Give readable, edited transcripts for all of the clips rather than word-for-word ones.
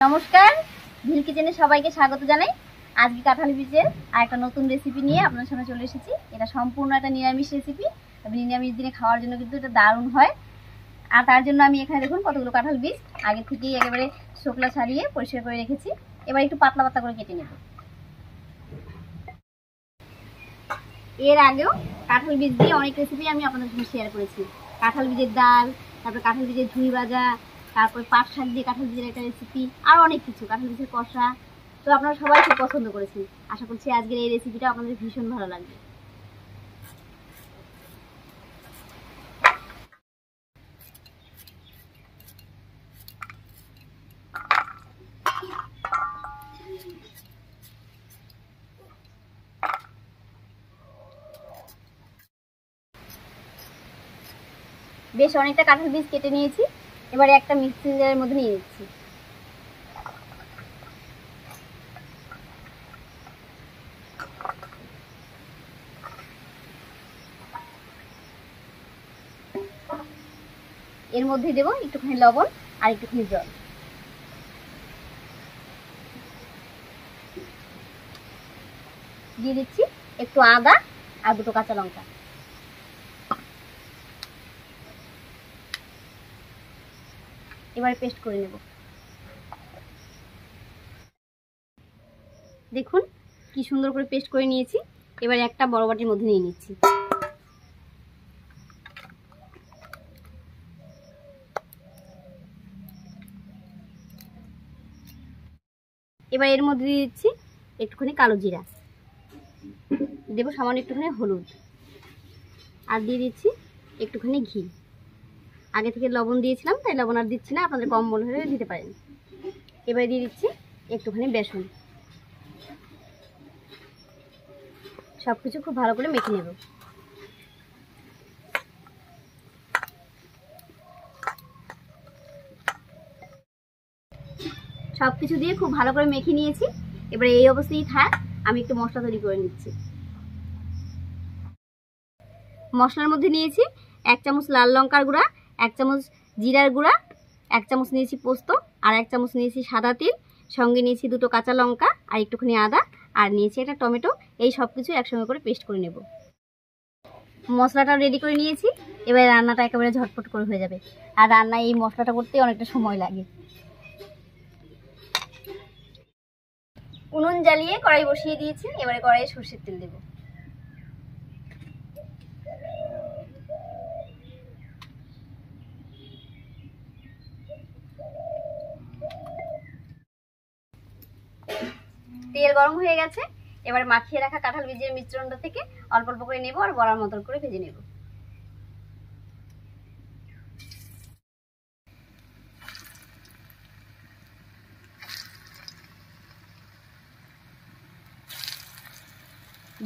নমস্কার, ভিল কিচেনে সবাইকে স্বাগত জানাই। আজকে কাঁঠাল বীজের আরেকটা নতুন রেসিপি নিয়ে আপনার সামনে চলে এসেছি। এটা সম্পূর্ণ একটা নিরামিষ রেসিপি। নিরামিষ দিনে খাওয়ার জন্য কিন্তু এটা দারুণ হয়। আর তার জন্য আমি এখানে দেখুন কতগুলো কাঁঠাল বীজ আগে থেকেই একেবারে শুকলা ছাড়িয়ে পরিষ্কার করে রেখেছি। এবার একটু পাতলা পাতলা করে কেটে নেব। এর আগেও কাঁঠাল বীজ দিয়ে অনেক রেসিপি আমি আপনাদের সাথে শেয়ার করেছি। কাঁঠাল বীজের ডাল, তারপর কাঁঠাল বীজের ঝুই ভাজা, তারপর পাট শাক দিয়ে কাঁঠাল বীজের একটা রেসিপি, আর অনেক কিছু, কাঁঠাল বীজের কষা। তো আপনারা সবাই খুব পছন্দ করেছেন। আশা করছি আজকের এই রেসিপিটা আপনাদের ভীষণ ভালো লাগবে। বেশ অনেকটা কাঁঠাল বীজ কেটে নিয়েছি। এবারে একটা মিক্সিং জারের মধ্যে নিয়ে নিচ্ছি। এর মধ্যে দেবো একটুখানি লবণ আর একটুখানি জল। দিয়ে দিচ্ছি একটু আদা আর দুটো কাঁচা লঙ্কা। এবারে পেস্ট করে নেব। দেখুন কি সুন্দর করে পেস্ট করে নিয়েছি। এবারে একটা বড় বাটির মধ্যে নিয়ে নিচ্ছি। এবার এর মধ্যে দিয়ে দিচ্ছি একটুখানি কালো জিরা, দেবো সামান্য একটুখানি হলুদ, আর দিয়ে দিচ্ছি একটুখানি ঘি। আগে থেকে লবণ দিয়েছিলাম তাই লবণ আর দিচ্ছি না, আপনাদের কম মনে হলে দিতে পারেন। এবারে দিয়ে দিচ্ছি একটুখানি বেসন। সব কিছু খুব ভালো করে মেখে নেব। সব কিছু দিয়ে খুব ভালো করে মেখে নিয়েছি। এবারে এই অবস্থায় থাক, আমি একটু মশলা তৈরি করে নিচ্ছি। মশলার মধ্যে নিয়েছি 1 চামচ লাল লঙ্কার গুঁড়া, 1 চামচ জিরার গুঁড়া, 1 চামচ নিয়েছি পোস্ত, আর 1 চামচ নিয়েছি সাদা তিল, সঙ্গে নিয়েছি দুটো কাঁচা লঙ্কা আর একটুখানি আদা, আর নিয়েছি একটা টমেটো। এই সব কিছু একসঙ্গে করে পেস্ট করে নেব। মশলাটাও রেডি করে নিয়েছি। এবার রান্নাটা একেবারে ঝটপট করে হয়ে যাবে। আর রান্নায় এই মশলাটা করতে অনেকটা সময় লাগে। উনুন জ্বালিয়ে কড়াই বসিয়ে দিয়েছি। এবারে কড়াইয়ে সরষের তেল দেব। তেল গরম হয়ে গেছে। এবারে মাখিয়ে রাখা কাঁঠাল বীজের মিশ্রণটা থেকে অল্প অল্প করে নেব আর বড়ার মতন করে ভেজে নেব।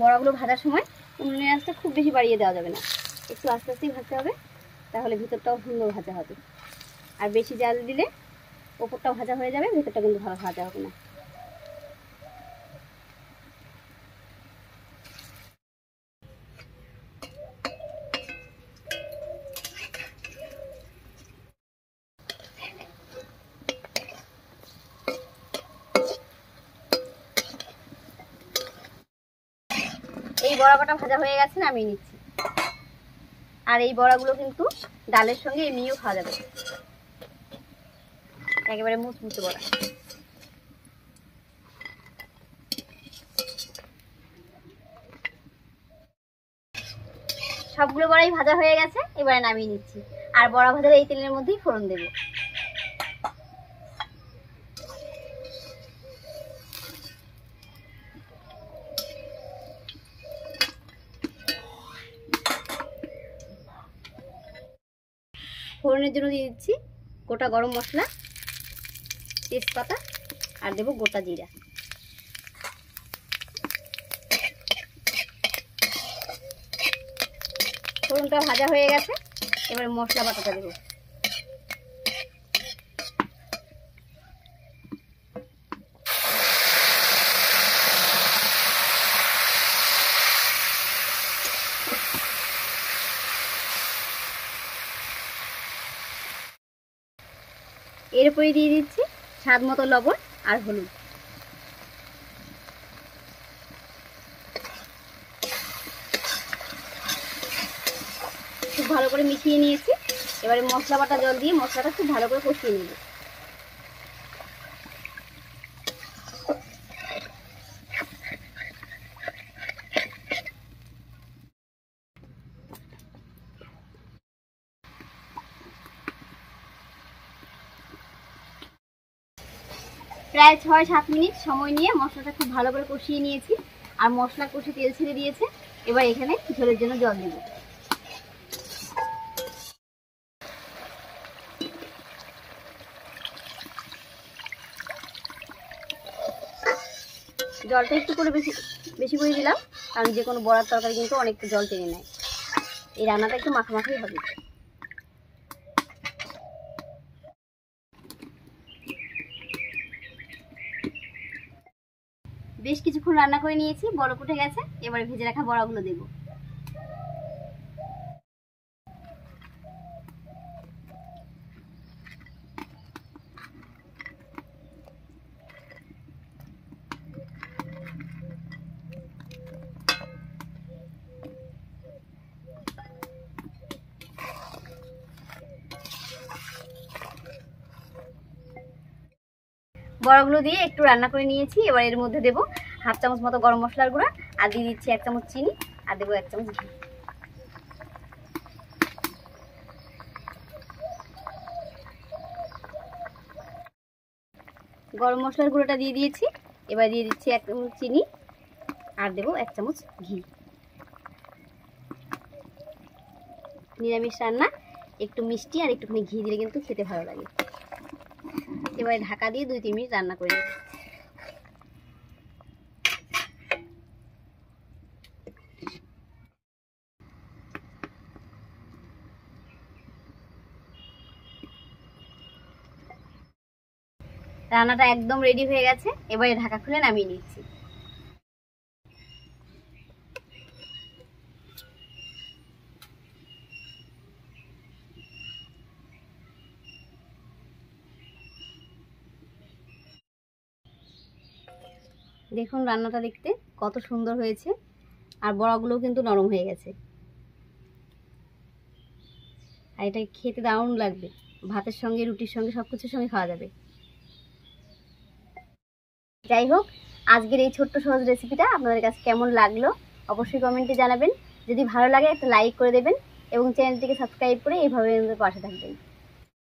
বড়াগুলো ভাজার সময় উনুনের আঁচটা খুব বেশি বাড়িয়ে দেওয়া যাবে না, একটু আস্তে আস্তেই ভাজতে হবে, তাহলে ভিতরটাও সুন্দর ভাজা হবে। আর বেশি জাল দিলে ওপরটাও ভাজা হয়ে যাবে, ভিতরটা কিন্তু ভালো ভাজা হবে না। এই বড়া কটা ভাজা হয়ে গেছে, নামিয়ে নিচ্ছি। আর এই বড়াগুলো কিন্তু ডালের সঙ্গে এমনিও খাওয়া যাবে, একেবারে মুচমুচে বড়া। সবগুলো বড়াই ভাজা হয়ে গেছে, এবারে নামিয়ে নিচ্ছি। আর বড়া ভাজার এই তেলের মধ্যেই ফোড়ন দেব। ফোড়নের জন্য দিয়ে দিচ্ছি গোটা গরম মশলা, তেজপাতা, আর দেবো গোটা জিরা। ফোড়নটা ভাজা হয়ে গেছে, এবারে মশলা বাটাটা দেবো। এরপরে দিয়ে দিচ্ছি স্বাদ মতো লবণ আর হলুদ। খুব ভালো করে মিশিয়ে নিয়েছি। এবারে মশলা বাটা জল দিয়ে মশলাটা খুব ভালো করে কষিয়ে নেব। প্রায় 6-7 মিনিট সময় নিয়ে মশলাটা খুব ভালো করে কষিয়ে নিয়েছি, আর মশলা কষে তেল ছেড়ে দিয়েছে। এবার এখানে ঝোলের জন্য জল দেব। জলটা একটু করে বেশি করে দিলাম, কারণ যে কোনো বড়ার তরকারি কিন্তু অনেকটা জল টেনে নেয়। এই রান্নাটা একটু মাখামাখাই হবে। বেশ কিছুক্ষণ রান্না করে নিয়েছি, বড় ফুটে গেছে। এবারে ভেজে রাখা বড়াগুলো দেব। বড়াগুলো দিয়ে একটু রান্না করে নিয়েছি। এবার এর মধ্যে দেবো 1/2 চামচ মতো গরম মশলার গুঁড়া, আর দিয়ে দিচ্ছি 1 চামচ চিনি, আর দেবো 1 চামচ ঘি। গরম মশলার গুঁড়োটা দিয়ে দিয়েছি। এবার দিয়ে দিচ্ছি 1 চামচ চিনি, আর দেবো 1 চামচ ঘি। নিরামিষ রান্না একটু মিষ্টি আর একটুখানি ঘি দিলে কিন্তু খেতে ভালো লাগে। এবারে ঢাকা দিয়ে 2-3 মিনিট রান্না করে নেব। রান্নাটা একদম রেডি হয়ে গেছে। এবারে ঢাকা খুলে নামিয়ে নিচ্ছি। দেখুন রান্নাটা দেখতে কত সুন্দর হয়েছে, আর বড়াগুলোও কিন্তু নরম হয়ে গেছে। আর এটা খেতে দারুণ লাগবে, ভাতের সঙ্গে রুটির সঙ্গে সব কিছুর সঙ্গে খাওয়া যাবে। যাই হোক, আজকের এই ছোট্ট সহজ রেসিপিটা আপনাদের কাছে কেমন লাগলো অবশ্যই কমেন্টে জানাবেন। যদি ভালো লাগে একটা লাইক করে দেবেন এবং চ্যানেলটিকে সাবস্ক্রাইব করে এইভাবে আমাদের পাশে থাকবেন।